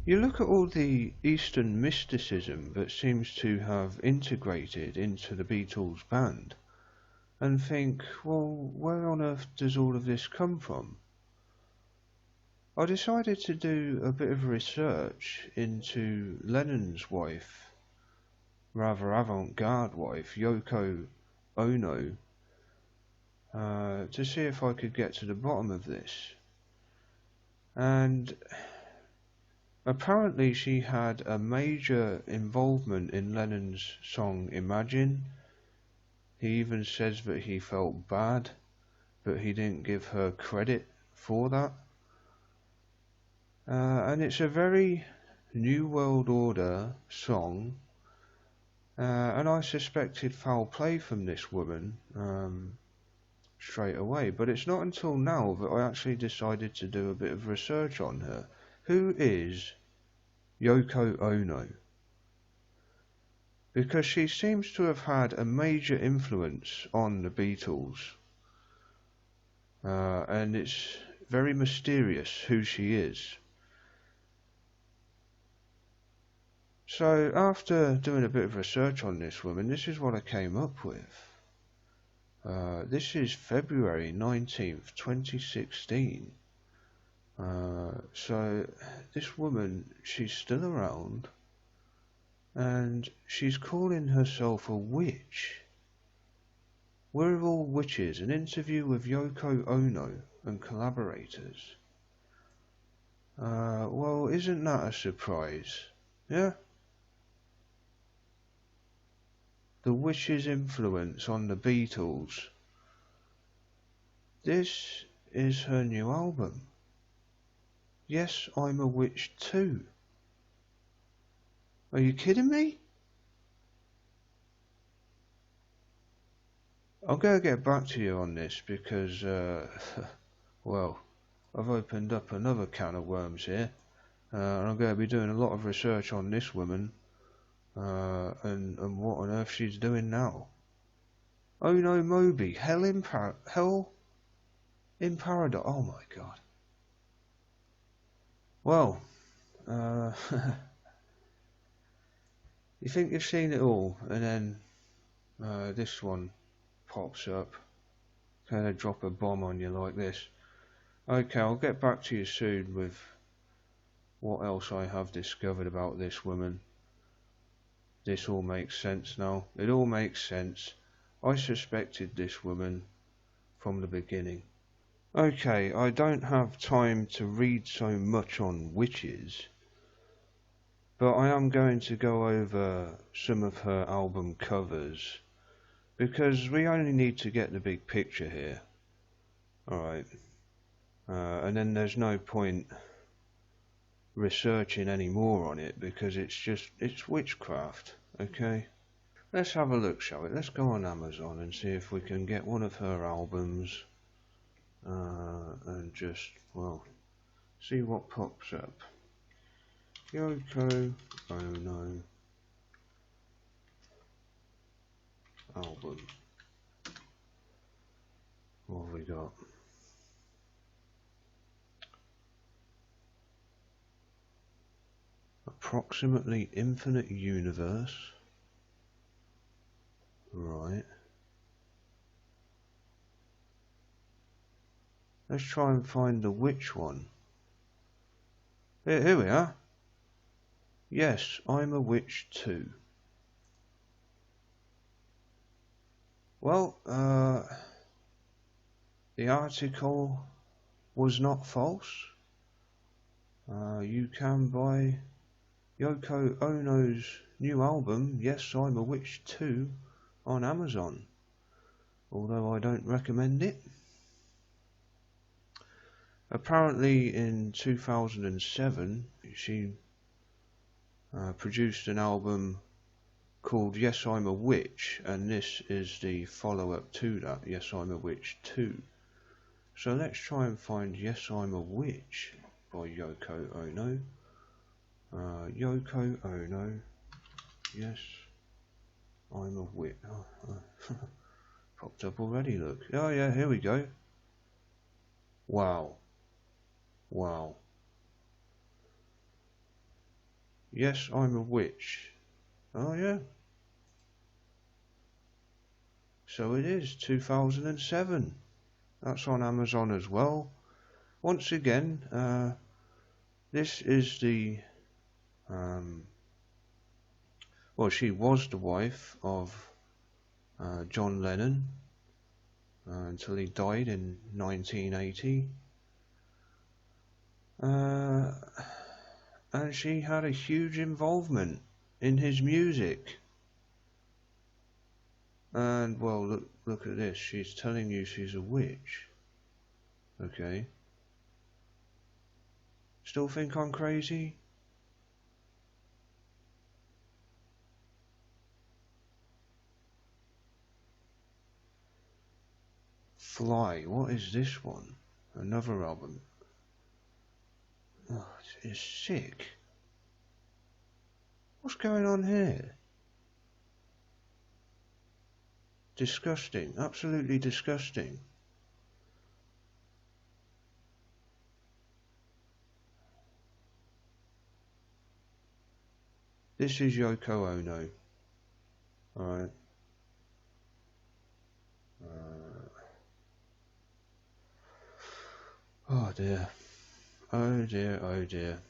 You look at all the Eastern mysticism that seems to have integrated into the Beatles band and think, well, where on earth does all of this come from? I decided to do a bit of research into Lennon's wife, rather avant-garde wife, Yoko Ono, to see if I could get to the bottom of this. And apparently she had a major involvement in Lennon's song Imagine. He even says that he felt bad, but he didn't give her credit for that. And it's a very New World Order song, and I suspected foul play from this woman straight away, but it's not until now that I actually decided to do a bit of research on her. Who is Yoko Ono? Because she seems to have had a major influence on the Beatles, and it's very mysterious who she is. So after doing a bit of research on this woman, this is what I came up with. This is February 19th, 2016. So this woman, she's still around, and she's calling herself a witch. We're all witches, an interview with Yoko Ono and collaborators. Well, isn't that a surprise? Yeah? The witch's influence on the Beatles. This is her new album. Yes, I'm a Witch Too. Are you kidding me? I'm going to get back to you on this because, well, I've opened up another can of worms here. And I'm going to be doing a lot of research on this woman and what on earth she's doing now. Oh no, Moby, Hell in Paradise. Oh my God. Well, you think you've seen it all, and then this one pops up, kind of drop a bomb on you like this. Okay, I'll get back to you soon with what else I have discovered about this woman. This all makes sense now. It all makes sense. I suspected this woman from the beginning. Okay, I don't have time to read so much on witches, but I am going to go over some of her album covers, because we only need to get the big picture here. Alright, and then there's no point researching any more on it, because it's witchcraft, okay? Let's have a look, shall we? Let's go on Amazon and see if we can get one of her albums, and just, well, see what pops up. Yoko Ono album. What have we got? Approximately Infinite Universe. Right. Let's try and find the witch one. Here we are. Yes, I'm a Witch Too. Well, the article was not false. You can buy Yoko Ono's new album, Yes, I'm a Witch Too, on Amazon, although I don't recommend it. Apparently in 2007 she produced an album called Yes, I'm a Witch, and this is the follow-up to that, Yes, I'm a Witch Too. So let's try and find Yes, I'm a Witch by Yoko Ono. Yoko Ono, Yes, I'm a Witch. Popped up already, look. Oh yeah, here we go. Wow. Wow. Yes, I'm a witch. Oh yeah. So it is, 2007. That's on Amazon as well. Once again, this is the, well, she was the wife of John Lennon until he died in 1980. And she had a huge involvement in his music. And, well, look at this. She's telling you she's a witch. Okay. Still think I'm crazy? Fly. What is this one? Another album. Oh, it's sick. What's going on here? Disgusting. Absolutely disgusting. This is Yoko Ono. Alright. Oh dear. Oh dear, oh dear.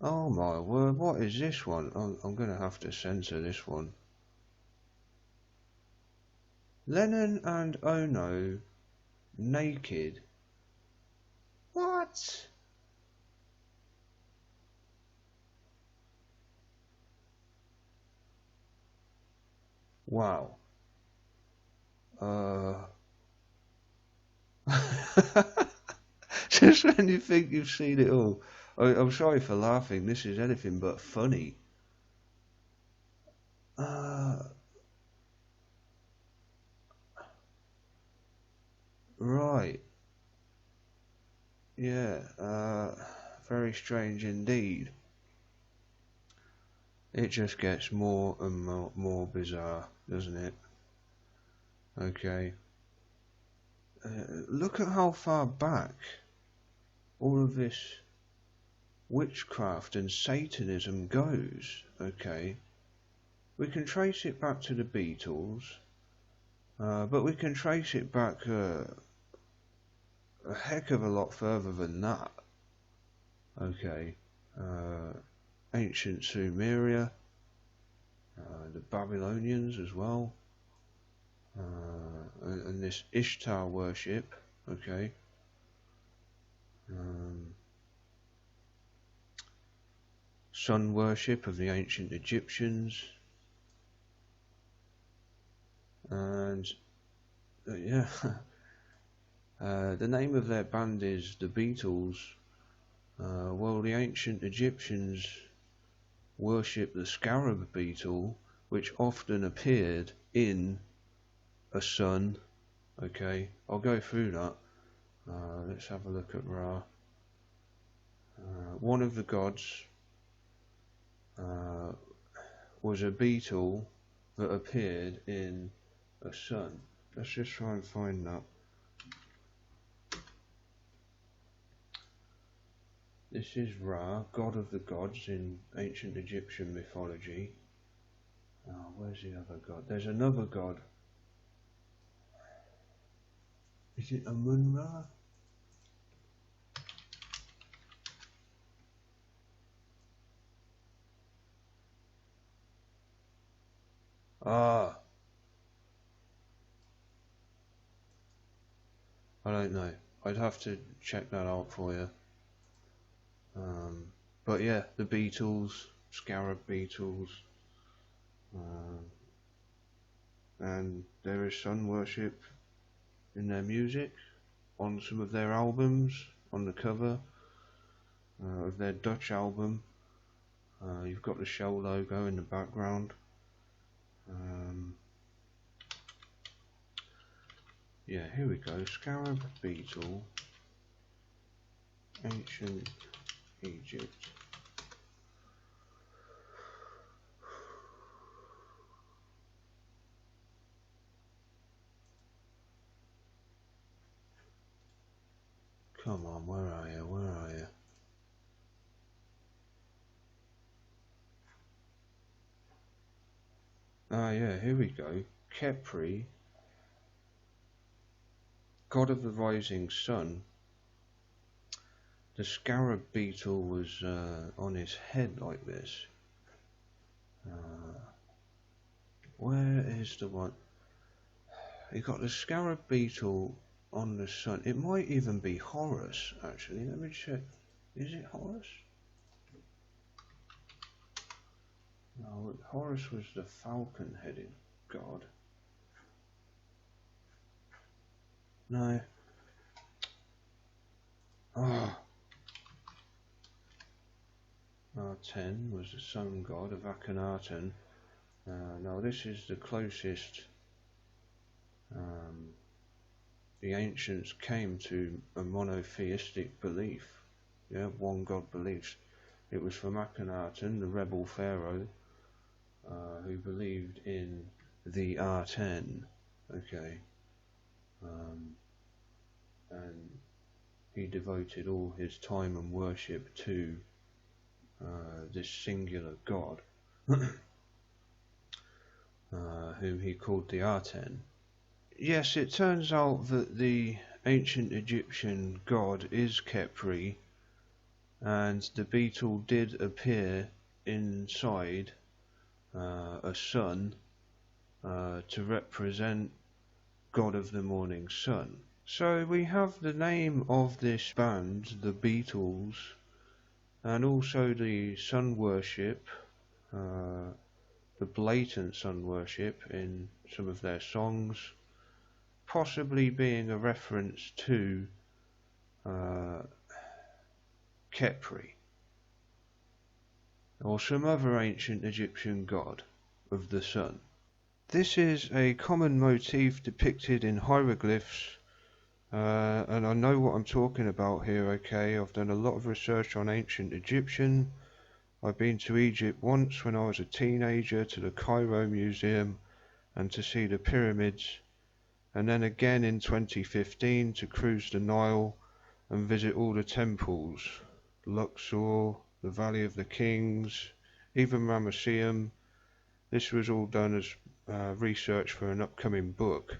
Oh my word, what is this one? I'm gonna have to censor this one. Lennon and Ono naked. What? Wow. Just when you think you've seen it all. I'm sorry for laughing, this is anything but funny. Right. Yeah, very strange indeed. It just gets more and more bizarre, doesn't it? Okay. Look at how far back all of this witchcraft and Satanism goes. Okay. We can trace it back to the Beatles, but we can trace it back a heck of a lot further than that. Okay. Ancient Sumeria, the Babylonians as well, and this Ishtar worship. Okay. Sun worship of the ancient Egyptians, and yeah, the name of their band is the Beatles. Well, the ancient Egyptians worshipped the Scarab Beetle, which often appeared in a sun. Okay, I'll go through that. Let's have a look at Ra. One of the gods was a beetle that appeared in a sun. Let's just try and find that. This is Ra, god of the gods in ancient Egyptian mythology. Oh, where's the other god? There's another god. Is it Amun-Ra? Ah, I don't know. I'd have to check that out for you. But yeah, the Beatles, Scarab Beetles, and there is sun worship in their music on some of their albums. On the cover of their Dutch album, you've got the show logo in the background. Yeah, here we go. Scarab Beetle, ancient Egypt. Come on, where are you? Where are you? Ah, yeah, here we go. Khepri, god of the rising sun. The Scarab Beetle was on his head like this. Where is the one? You got the Scarab Beetle on the sun. It might even be Horus, actually. Let me check. Is it Horus? No, Horus was the falcon-headed god. No. Ah. R10 was the sun god of Akhenaten. Now this is the closest the ancients came to a monotheistic belief. Yeah, one god beliefs. It was from Akhenaten, the rebel pharaoh, who believed in the R10. Okay. And he devoted all his time and worship to this singular god, whom he called the Aten. Yes, it turns out that the ancient Egyptian god is Khepri, and the beetle did appear inside a sun to represent god of the morning sun. So we have the name of this band, the Beatles, and also the sun worship, the blatant sun worship in some of their songs, possibly being a reference to Khepri, or some other ancient Egyptian god of the sun. This is a common motif depicted in hieroglyphs, and I know what I'm talking about here, okay? I've done a lot of research on ancient Egyptian. I've been to Egypt once when I was a teenager, to the Cairo Museum and to see the pyramids, and then again in 2015 to cruise the Nile and visit all the temples, Luxor, the Valley of the Kings, even Ramesseum. This was all done as research for an upcoming book.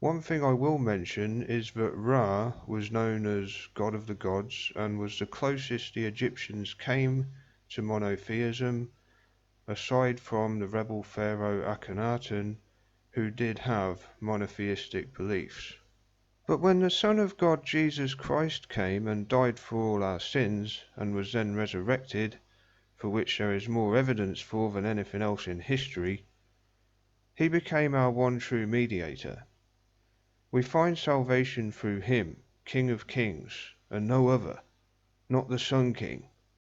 One thing I will mention is that Ra was known as god of the gods and was the closest the Egyptians came to monotheism, aside from the rebel pharaoh Akhenaten, who did have monotheistic beliefs. But when the Son of God Jesus Christ came and died for all our sins and was then resurrected, for which there is more evidence for than anything else in history, he became our one true mediator. We find salvation through him, King of Kings, and no other, not the Sun King.